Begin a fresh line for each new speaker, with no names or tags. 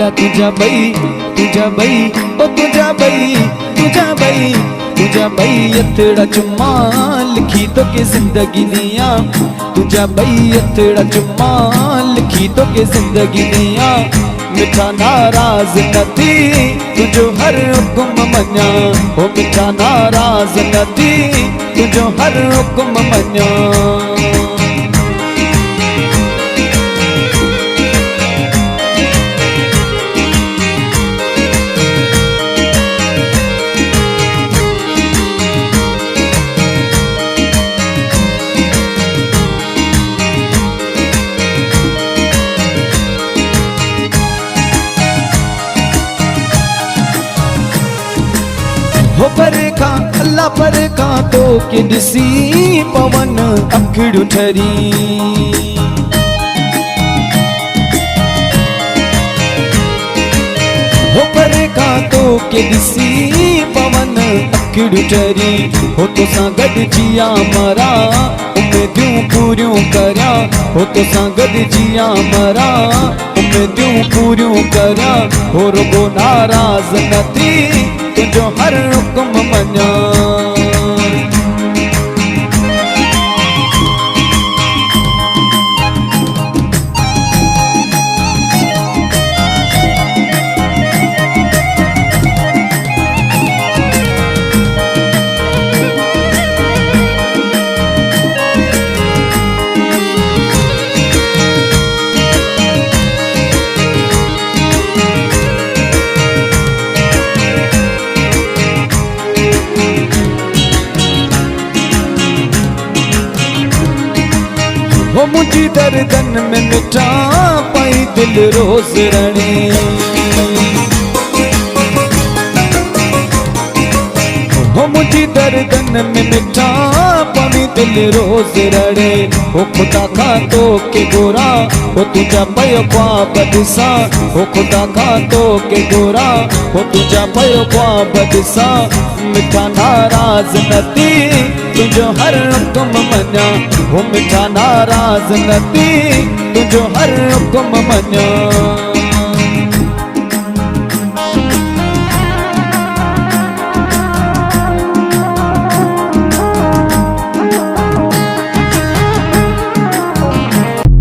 दिला तुझा बाई ओ तुझा बाई एतड़ा चुम्मा लिखी तो के जिंदगी दिया तुझा बाई एतड़ा चुम्मा लिखी तो के जिंदगी दिया मिठा नाराज नथी तुझो हर हुक्म मन्या ओ मिठा नाराज नथी तुझो हर हुक्म मन्या हो परे का अल्लाह परे का तो के दिसी पवन अखड़ू ठरी हो परे का तो के दिसी पवन अखड़ू ठरी हो तो सा गड जिया मरा उम्मीदूं पूरियों करा हो तो सा गड जिया मरा उम्मीदूं पूरियों करा हो रुगो नाराज नथी तुझो हर हुक्म मन्या हो मुझी दर्दन में मिठा पाई दिल रोज रणे हो मुझी दर्दन में मिठा पाई दिल रोज रणे हो खुदा खा तो के गोरा हो तुझा पयो ख्वाब दिसा हो खुदा खा तो के गोरा हो तुझा पयो ख्वाब दिसा मिठा नाराज नथी तुझो हर हुक्म मन्या हो मिठा नाराज नथी तुझो हर हुक्म मन्या